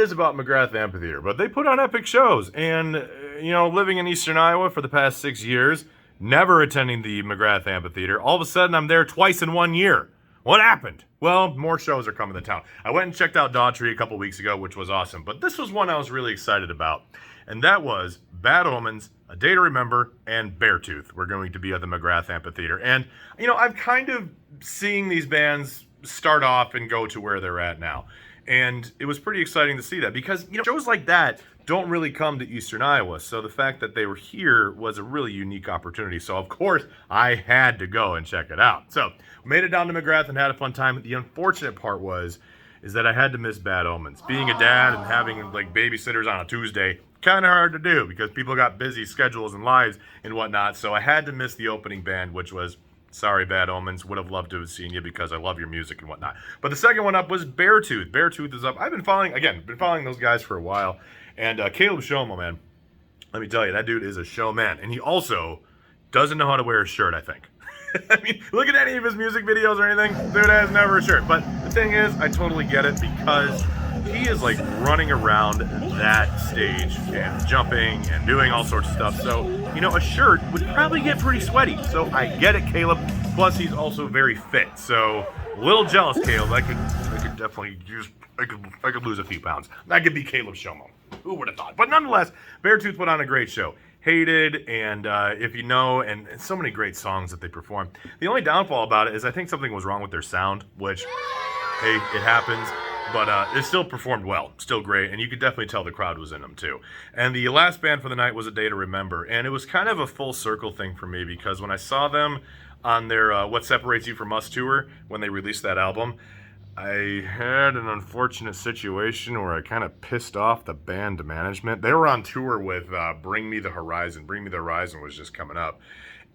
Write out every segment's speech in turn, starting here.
is about McGrath Amphitheater, but they put on epic shows. And, living in eastern Iowa for the past 6 years, never attending the McGrath Amphitheater, all of a sudden I'm there twice in 1 year. What happened? Well, more shows are coming to town. I went and checked out Daughtry a couple weeks ago, which was awesome. But this was one I was really excited about. And that was Bad Omens, A Day to Remember, and Beartooth. We're going to be at the McGrath Amphitheater. And, I'm kind of seeing these bands start off and go to where they're at now. And it was pretty exciting to see that because, shows like that don't really come to eastern Iowa. So the fact that they were here was a really unique opportunity. So, of course, I had to go and check it out. So we made it down to McGrath and had a fun time. The unfortunate part is that I had to miss Bad Omens. Being a dad and having babysitters on a Tuesday, kind of hard to do because people got busy schedules and lives and whatnot. So I had to miss the opening band, which was, sorry, Bad Omens. Would have loved to have seen you because I love your music and whatnot. But the second one up was Beartooth. Beartooth is up. I've been following those guys for a while. And Caleb Shomo, man, let me tell you, that dude is a showman. And he also doesn't know how to wear a shirt, I think. I mean, look at any of his music videos or anything. Dude has never a shirt. But the thing is, I totally get it because he is running around that stage and jumping and doing all sorts of stuff. So, a shirt would probably get pretty sweaty. So I get it, Caleb. Plus, he's also very fit. So, a little jealous, Caleb. I could definitely I could lose a few pounds. That could be Caleb Shomo. Who would have thought? But nonetheless, Beartooth put on a great show. Hated, and if you know, and so many great songs that they performed. The only downfall about it is I think something was wrong with their sound, which, hey, it happens. But it still performed well, still great, and you could definitely tell the crowd was in them too. And the last band for the night was A Day to Remember, and it was kind of a full circle thing for me because when I saw them on their What Separates You From Us tour, when they released that album, I had an unfortunate situation where I kind of pissed off the band management. They were on tour with Bring Me the Horizon. Bring Me the Horizon was just coming up,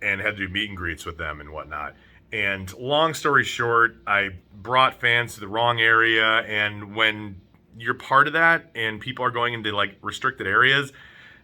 and had to do meet and greets with them and whatnot. And long story short, I brought fans to the wrong area, and when you're part of that and people are going into restricted areas,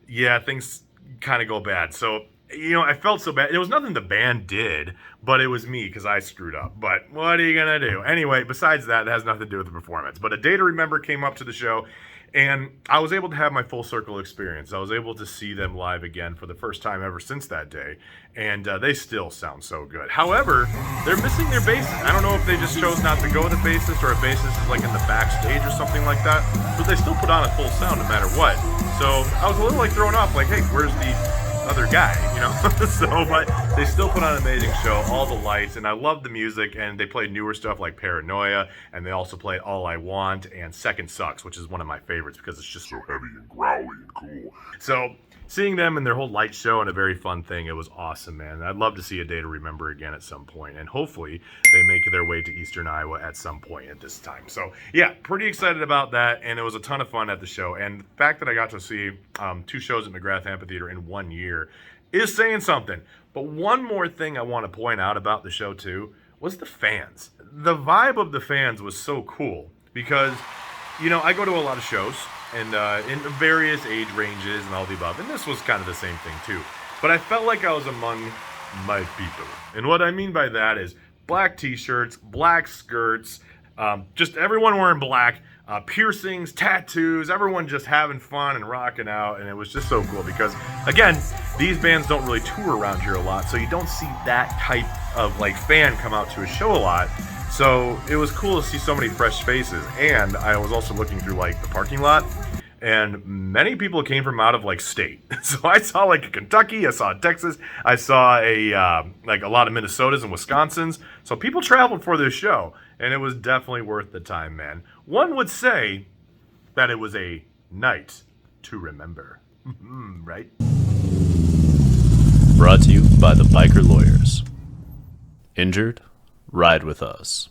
yeah, things kind of go bad. So, I felt so bad. It was nothing the band did, but it was me because I screwed up. But what are you going to do? Anyway, besides that, it has nothing to do with the performance. But A Day to Remember came up to the show, and I was able to have my full circle experience. I was able to see them live again for the first time ever since that day, and they still sound so good. However, they're missing their bassist. I don't know if they just chose not to go with a bassist or a bassist is in the backstage or something like that, but they still put on a full sound no matter what. So I was a little thrown off, hey, where's the other guy, but they still put on an amazing show, all the lights, and I love the music, and they play newer stuff like Paranoia, and they also play All I Want and Second Sucks, which is one of my favorites because it's just so heavy and growly and cool. So seeing them and their whole light show and a very fun thing, it was awesome, man. I'd love to see A Day to Remember again at some point, and hopefully they make their way to eastern Iowa at some point at this time. So yeah, pretty excited about that, and it was a ton of fun at the show. And the fact that I got to see 2 shows at McGrath Amphitheater in 1 year is saying something. But one more thing I want to point out about the show too was the fans. The vibe of the fans was so cool because, I go to a lot of shows and in various age ranges and all the above, and this was kind of the same thing too. But I felt like I was among my people. And what I mean by that is black t-shirts, black skirts, just everyone wearing black, piercings, tattoos, everyone just having fun and rocking out, and it was just so cool because, again, these bands don't really tour around here a lot, so you don't see that type of fan come out to a show a lot. So it was cool to see so many fresh faces, and I was also looking through the parking lot, and many people came from out of state. So I saw Kentucky, I saw Texas, I saw a lot of Minnesotas and Wisconsins. So people traveled for this show, and it was definitely worth the time, man. One would say that it was a night to remember, right? Brought to you by the Biker Lawyers. Injured? Ride with us.